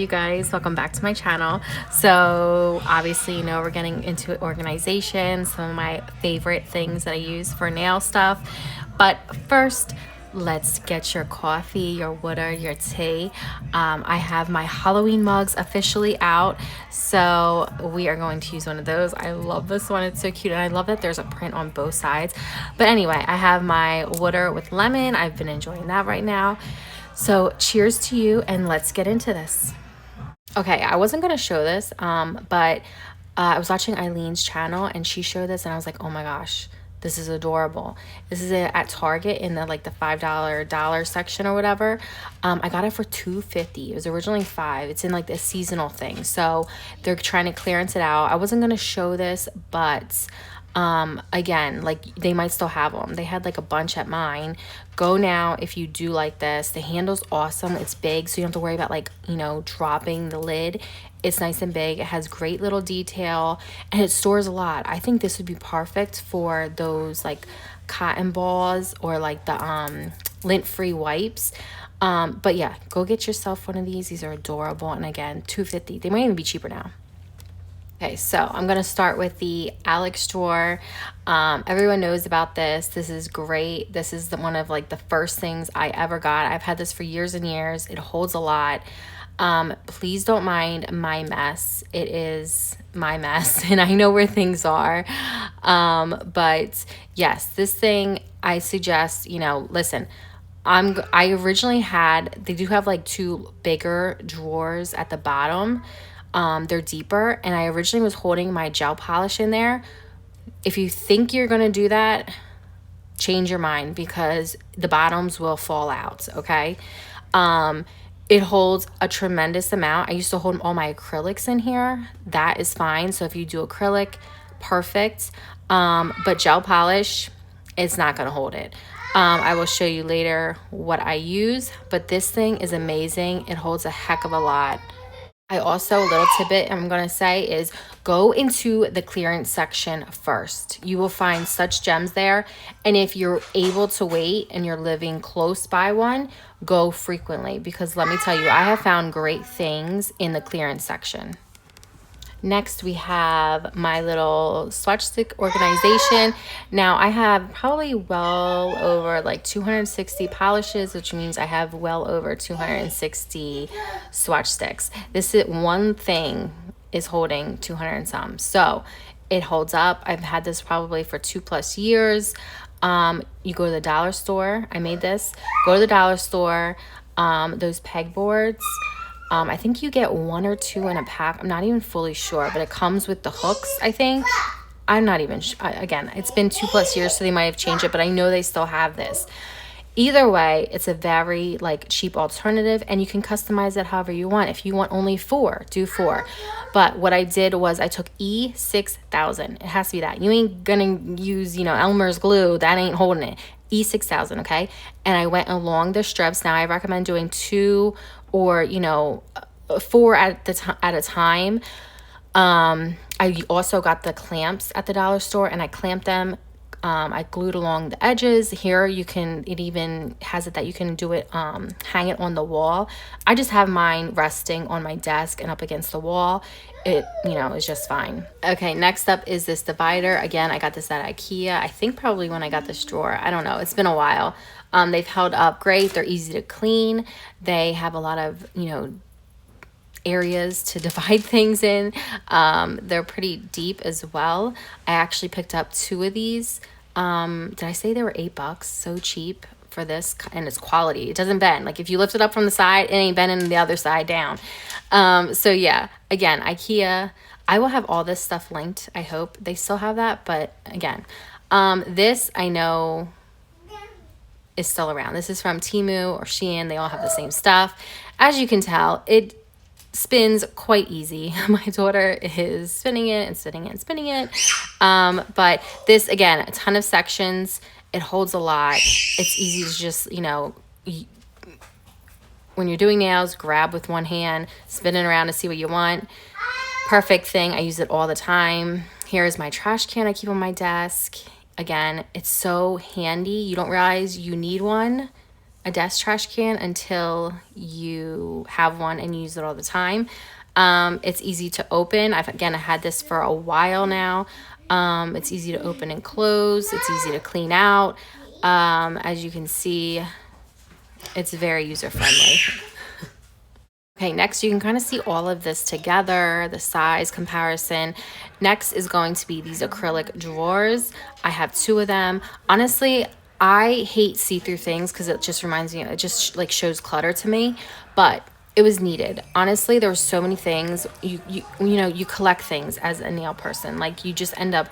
you guys, welcome back to my channel. So obviously, you know, we're getting into organization, some of my favorite things that I use for nail stuff. But first, let's get your coffee, your water, your tea. I have my Halloween mugs officially out, so we are going to use one of those. I love this one, it's so cute, and I love that there's a print on both sides. But anyway, I have my water with lemon. I've been enjoying that right now. So cheers to you, and let's get into this. Okay, I wasn't gonna show this, but I was watching Eileen's channel and she showed this, and I was like, oh my gosh, this is adorable. This is at Target in the like the $5 section or whatever. I got it for $2.50. It was originally $5. It's in like the seasonal thing, so they're trying to clearance it out. I wasn't gonna show this, but again, like they might still have them. They had like a bunch at mine. Go now if you do like this. The handle's awesome. It's big, so you don't have to worry about, like, you know, dropping the lid. It's nice and big. It has great little detail, and it stores a lot. I think this would be perfect for those like cotton balls or like the lint-free wipes. But yeah, go get yourself one of these. These are adorable, and again, $2.50. They might even be cheaper now. Okay, so I'm gonna start with the Alex drawer. Everyone knows about this. This is great. This is one of like the first things I ever got. I've had this for years and years. It holds a lot. Please don't mind my mess. It is my mess, and I know where things are. But yes, this thing, I suggest, you know, listen, I originally had, they do have like two bigger drawers at the bottom. They're deeper, and I originally was holding my gel polish in there. If you think you're gonna do that, change your mind, because the bottoms will fall out, okay? It holds a tremendous amount. I used to hold all my acrylics in here. That is fine. So if you do acrylic, perfect. But gel polish, it's not gonna hold it. I will show you later what I use, but this thing is amazing. It holds a heck of a lot. I also, a little tidbit I'm going to say is go into the clearance section first. You will find such gems there. And if you're able to wait and you're living close by one, go frequently, because let me tell you, I have found great things in the clearance section. Next, we have my little swatch stick organization. Now, I have probably well over like 260 polishes, which means I have well over 260 swatch sticks. This is one thing is holding 200 and some. So it holds up. I've had this probably for 2+ years. You go to the dollar store. I made this. Go to the dollar store. Those pegboards. I think you get 1 or 2 in a pack. I'm not even fully sure, but it comes with the hooks, I think. I'm not even sure. Again, it's been 2+ years, so they might have changed it, but I know they still have this. Either way, it's a very like cheap alternative, and you can customize it however you want. If you want only 4, do 4. But what I did was I took E6000. It has to be that. You ain't gonna use, you know, Elmer's glue. That ain't holding it. E6000, okay? And I went along the strips. Now I recommend doing 2 or, you know, 4 at a time. I also got the clamps at the dollar store, and I clamped them. I glued along the edges. Here you can, it even has it that you can do it, hang it on the wall. I just have mine resting on my desk and up against the wall. It, you know, is just fine. Okay, next up is this divider. Again, I got this at IKEA. I think probably when I got this drawer. I don't know. It's been a while. They've held up great. They're easy to clean. They have a lot of, you know, areas to divide things in. They're pretty deep as well. I actually picked up 2 of these. Did I say they were $8? So cheap for this, and it's quality. It doesn't bend. Like if you lift it up from the side, it ain't bending the other side down. So yeah, again, IKEA. I will have all this stuff linked. I hope they still have that, but again, this I know is still around. This is from Temu or Shein. They all have the same stuff. As you can tell, it spins quite easy. My daughter is spinning it and spinning it and spinning it. But this, again, a ton of sections. It holds a lot. It's easy to just, you know, when you're doing nails, grab with one hand, spin it around to see what you want. Perfect thing. I use it all the time. Here's my trash can I keep on my desk. Again, it's so handy. You don't realize you need one a desk trash can until you have one and use it all the time. It's easy to open. I had this for a while now. It's easy to open and close. It's easy to clean out. As you can see, it's very user friendly. Okay, next you can kind of see all of this together, the size comparison. Next is going to be these acrylic drawers. I have 2 of them. Honestly, I hate see-through things because it just reminds me, it just like shows clutter to me, but it was needed. Honestly, there were so many things. You know, you collect things as a nail person. Like you just end up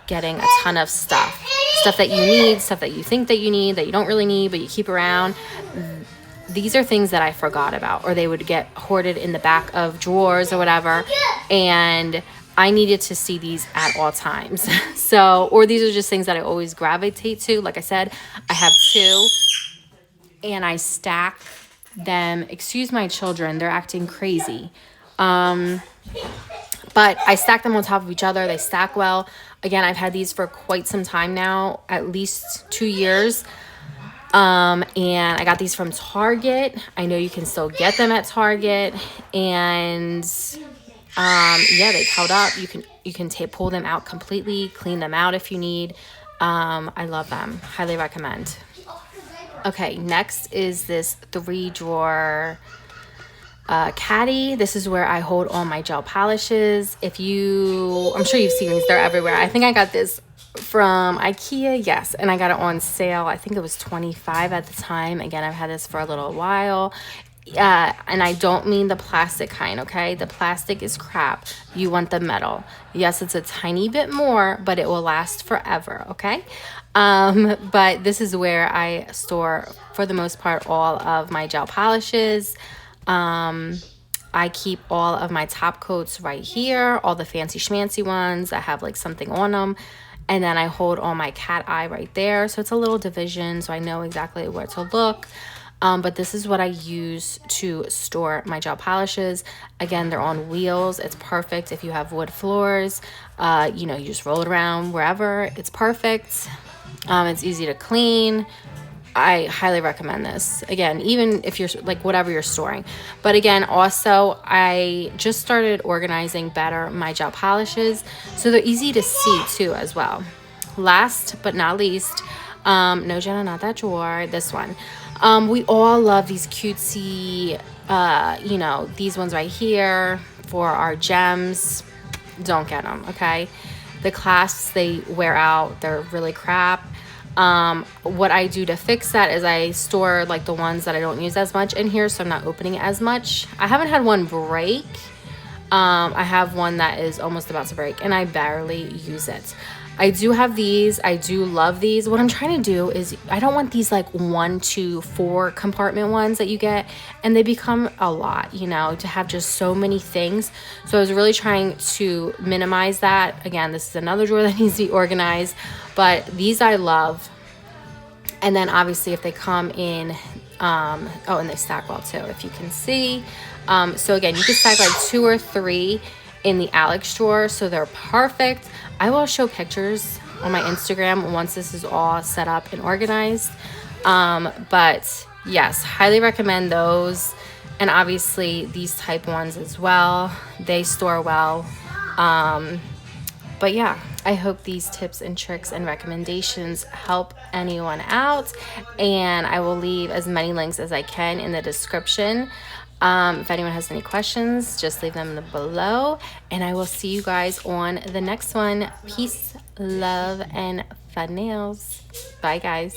getting a ton of stuff that you need, stuff that you think that you need, that you don't really need, but you keep around. These are things that I forgot about, or they would get hoarded in the back of drawers or whatever. And I needed to see these at all times. So, or these are just things that I always gravitate to. Like I said, I have 2 and I stack them. Excuse my children, they're acting crazy. But I stack them on top of each other. They stack well. Again, I've had these for quite some time now, at least 2 years. And I got these from Target. I know you can still get them at Target. And yeah, they've held up. You can pull them out completely, clean them out if you need. I love them. Highly recommend. Okay, next is this 3-drawer caddy. This is where I hold all my gel polishes. I'm sure you've seen these, they're everywhere. I think I got this from IKEA, yes, and I got it on sale. I think it was $25 at the time. Again, I've had this for a little while. And I don't mean the plastic kind, okay? The plastic is crap. You want the metal. Yes, it's a tiny bit more, but it will last forever, okay? But this is where I store, for the most part, all of my gel polishes. I keep all of my top coats right here, all the fancy schmancy ones that have like something on them. And then I hold all my cat eye right there. So it's a little division, so I know exactly where to look. But this is what I use to store my gel polishes. Again, they're on wheels. It's perfect if you have wood floors. You know, you just roll it around wherever. It's perfect. It's easy to clean. I highly recommend this. Again, even if you're like whatever you're storing. But again, also I just started organizing better my gel polishes, so they're easy to see too as well. Last but not least, no, Jenna, not that drawer, this one. We all love these cutesy, you know, these ones right here for our gems. Don't get them, okay? The clasps, they wear out. They're really crap. What I do to fix that is I store like the ones that I don't use as much in here, so I'm not opening it as much. I haven't had one break. I have one that is almost about to break and I barely use it. I do have these. I do love these. What I'm trying to do is I don't want these like 1 to 4 compartment ones that you get, and they become a lot, you know, to have just so many things. So I was really trying to minimize that. Again, this is another drawer that needs to be organized, but these I love. And then obviously if they come in, oh, and they stack well too, if you can see. So again, you can stack like 2 or 3 in the Alex drawer, so they're perfect. I will show pictures on my Instagram once this is all set up and organized. But yes, highly recommend those. And obviously these type ones as well. They store well. But yeah, I hope these tips and tricks and recommendations help anyone out. And I will leave as many links as I can in the description. If anyone has any questions, just leave them below, and I will see you guys on the next one. Peace, love, and fun nails. Bye, guys.